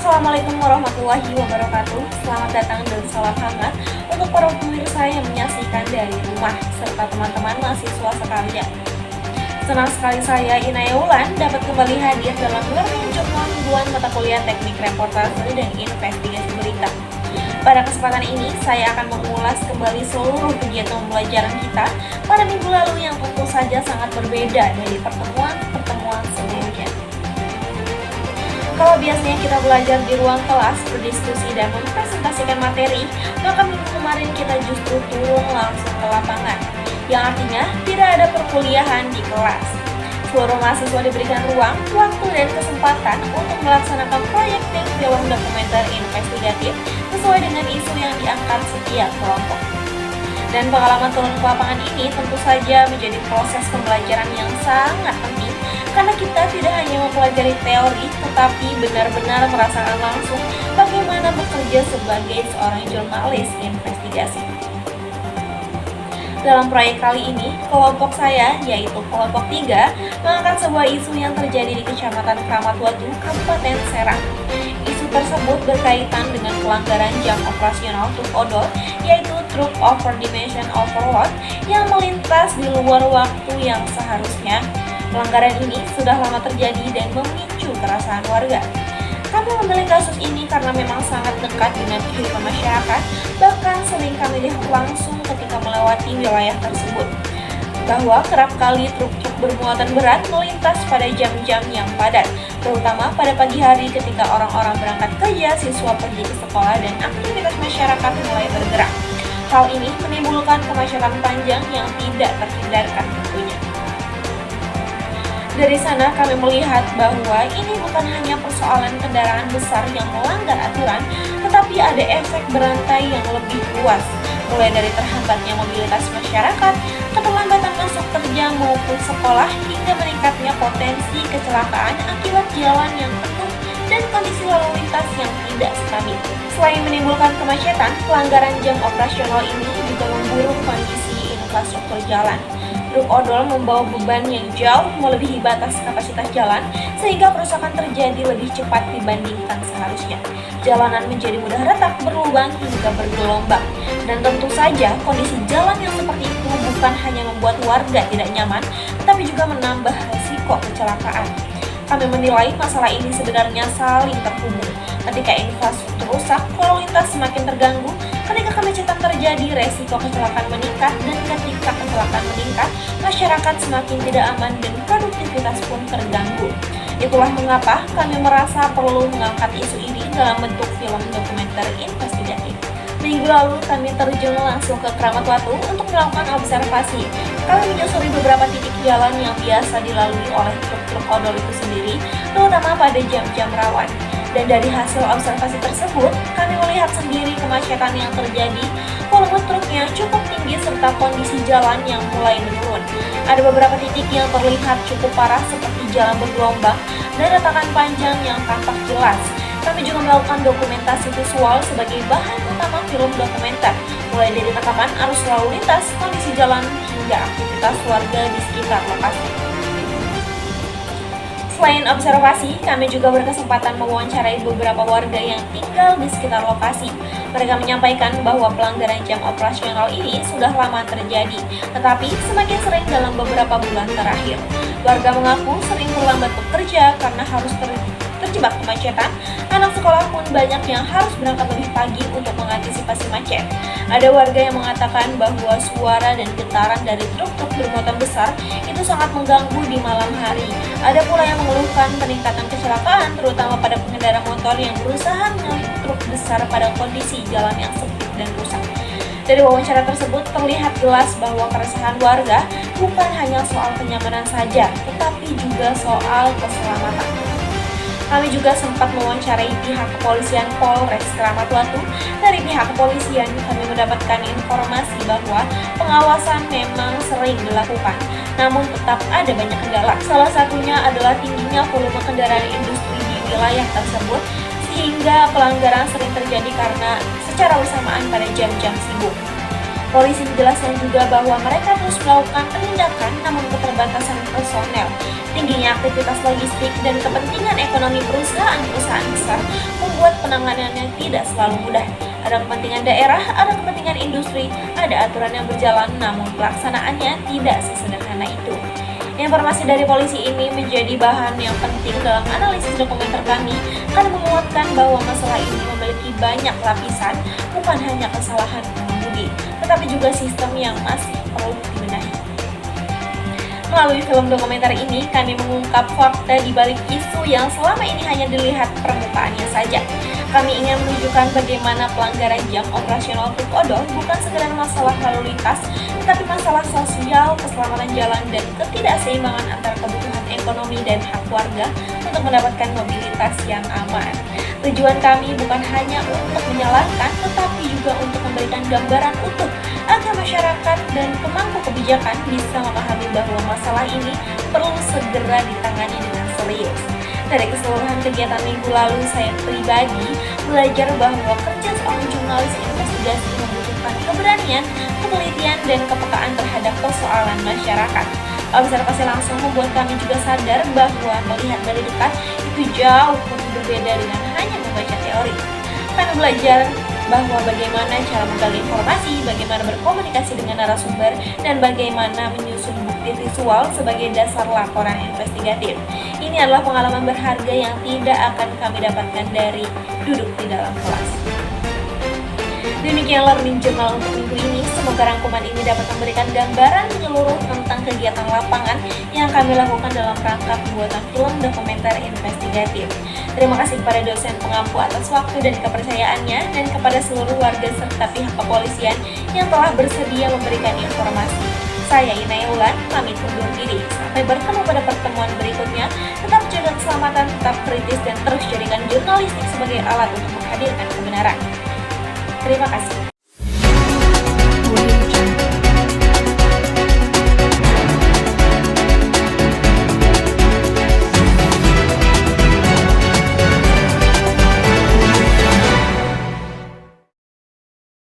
Assalamualaikum warahmatullahi wabarakatuh. Selamat datang dan salam hangat untuk para pemirsa yang menyaksikan dari rumah serta teman-teman mahasiswa sekalian. Senang sekali saya, Inaya Wulan, dapat kembali hadir dalam Learning Journal mingguan mata kuliah Teknik Reportase dan Investigasi Berita. Pada kesempatan ini, saya akan mengulas kembali seluruh kegiatan pembelajaran kita pada minggu lalu yang tentu saja sangat berbeda dari pertemuan-pertemuan sebelumnya. Kalau biasanya kita belajar di ruang kelas, berdiskusi dan mempresentasikan materi, maka minggu kemarin kita justru turun langsung ke lapangan, yang artinya tidak ada perkuliahan di kelas. Seluruh mahasiswa diberikan ruang, waktu, dan kesempatan untuk melaksanakan proyek film dokumenter investigatif sesuai dengan isu yang diangkat setiap kelompok. Dan pengalaman turun ke lapangan ini tentu saja menjadi proses pembelajaran yang sangat penting, karena kita tidak hanya mempelajari teori, tetapi benar-benar merasakan langsung bagaimana bekerja sebagai seorang jurnalis investigasi. Dalam proyek kali ini, kelompok saya, yaitu kelompok 3, mengangkat sebuah isu yang terjadi di Kecamatan Kramat Watu, Kabupaten Serang. Isu tersebut berkaitan dengan pelanggaran jam operasional truk odol, yaitu truk over dimension overload yang melintas di luar waktu yang seharusnya. Pelanggaran ini sudah lama terjadi dan memicu keresahan warga. Kami memilih kasus ini karena memang sangat dekat dengan kehidupan masyarakat, bahkan sering kami lihat langsung ketika melewati wilayah tersebut, bahwa kerap kali truk-truk bermuatan berat melintas pada jam-jam yang padat, terutama pada pagi hari ketika orang-orang berangkat kerja, siswa pergi ke sekolah, dan aktivitas masyarakat mulai bergerak. Hal ini menimbulkan kemacetan panjang yang tidak terhindarkan tentunya. Dari sana kami melihat bahwa ini bukan hanya persoalan kendaraan besar yang melanggar aturan, tetapi ada efek berantai yang lebih luas, mulai dari terhambatnya mobilitas masyarakat, keterlambatan masuk kerja maupun sekolah, hingga meningkatnya potensi kecelakaan akibat jalan yang penuh dan kondisi lalu lintas yang tidak stabil. Selain menimbulkan kemacetan, pelanggaran jam operasional ini juga memburuk kondisi infrastruktur jalan. Truk odol membawa beban yang jauh melebihi batas kapasitas jalan, sehingga kerusakan terjadi lebih cepat dibandingkan seharusnya. Jalanan menjadi mudah retak, berlubang hingga bergelombang. Dan tentu saja kondisi jalan yang seperti itu bukan hanya membuat warga tidak nyaman, tetapi juga menambah risiko kecelakaan. Kami menilai masalah ini sebenarnya saling terhubung. Ketika infrastruktur rusak, lalu lintas semakin terganggu. Ketika kemacetan terjadi, resiko kecelakaan meningkat, dan ketika kecelakaan meningkat, masyarakat semakin tidak aman dan produktivitas pun terganggu. Itulah mengapa kami merasa perlu mengangkat isu ini dalam bentuk film dokumenter investigatif. Minggu lalu kami terjun langsung ke Kramat Watu untuk melakukan observasi. Kami menyusuri beberapa titik jalan yang biasa dilalui oleh truk-truk odol itu sendiri, terutama pada jam-jam rawan. Dan dari hasil observasi tersebut, kami melihat sendiri kemacetan yang terjadi, volume truknya cukup tinggi serta kondisi jalan yang mulai menurun. Ada beberapa titik yang terlihat cukup parah seperti jalan bergelombang dan retakan panjang yang tampak jelas. Kami juga melakukan dokumentasi visual sebagai bahan utama film dokumenter, mulai dari rekaman arus lalu lintas, kondisi jalan, hingga aktivitas warga di sekitar lokasi. Selain observasi, kami juga berkesempatan mewawancarai beberapa warga yang tinggal di sekitar lokasi. Mereka menyampaikan bahwa pelanggaran jam operasional ini sudah lama terjadi, tetapi semakin sering dalam beberapa bulan terakhir. Warga mengaku sering terlambat bekerja karena harus terjebak kemacetan. Anak sekolah pun banyak yang harus berangkat lebih pagi untuk mengantisipasi macet. Ada warga yang mengatakan bahwa suara dan getaran dari truk-truk bermuatan besar itu sangat mengganggu di malam hari. Ada pula yang mengeluhkan peningkatan kecelakaan, terutama pada pengendara motor yang berusaha menyalip truk besar pada kondisi jalan yang sempit dan rusak. Dari wawancara tersebut terlihat jelas bahwa keresahan warga bukan hanya soal kenyamanan saja, tetapi juga soal keselamatan. Kami juga sempat mewawancarai pihak kepolisian Polres Kramat Watu. Dari pihak kepolisian, kami mendapatkan informasi bahwa pengawasan memang sering dilakukan, namun tetap ada banyak kendala. Salah satunya adalah tingginya volume kendaraan industri di wilayah tersebut, sehingga pelanggaran sering terjadi karena secara bersamaan pada jam-jam sibuk. Polisi menjelaskan juga bahwa mereka terus melakukan penindakan namun keterbatasan personel, tingginya aktivitas logistik, dan kepentingan ekonomi perusahaan-perusahaan besar membuat penanganannya tidak selalu mudah. Ada kepentingan daerah, ada kepentingan industri, ada aturan yang berjalan, namun pelaksanaannya tidak sesederhana itu. Informasi dari polisi ini menjadi bahan yang penting dalam analisis dokumenter kami karena menguatkan bahwa masalah ini memiliki banyak lapisan, bukan hanya kesalahan pengemudi, tetapi juga sistem yang masih perlu dibenahi. Melalui film dokumenter ini, kami mengungkap fakta di balik isu yang selama ini hanya dilihat permukaannya saja. Kami ingin menunjukkan bagaimana pelanggaran jam operasional truk odol bukan sekedar masalah lalu lintas, tetapi masalah sosial, keselamatan jalan, dan ketidakseimbangan antara kebutuhan ekonomi dan hak warga untuk mendapatkan mobilitas yang aman. Tujuan kami bukan hanya untuk menyalahkan, tetapi juga untuk memberikan gambaran utuh agar masyarakat dan pemangku kebijakan bisa memahami bahwa masalah ini perlu segera ditangani dengan serius. Dari keseluruhan kegiatan minggu lalu, saya pribadi belajar bahwa kerja seorang jurnalis investigasi membutuhkan keberanian, ketelitian, dan kepekaan terhadap persoalan masyarakat. Observasi langsung membuat kami juga sadar bahwa melihat dari dekat itu jauh lebih berbeda dengan hanya membaca teori. Kami belajar bahwa bagaimana cara menggali informasi, bagaimana berkomunikasi dengan narasumber, dan bagaimana menyusun bukti visual sebagai dasar laporan investigatif. Ini adalah pengalaman berharga yang tidak akan kami dapatkan dari duduk di dalam kelas. Demikian Learning Journal untuk minggu ini. Semoga rangkuman ini dapat memberikan gambaran menyeluruh tentang kegiatan lapangan yang kami lakukan dalam rangka pembuatan film dokumenter investigatif. Terima kasih kepada dosen pengampu atas waktu dan kepercayaannya, dan kepada seluruh warga serta pihak kepolisian yang telah bersedia memberikan informasi. Saya Inaya Ulan, pamit undur diri. Sampai bertemu pada pertemuan berikutnya. Tetap jaga keselamatan, tetap kritis, dan terus jadikan jurnalistik sebagai alat untuk menghadirkan kebenaran. Terima kasih.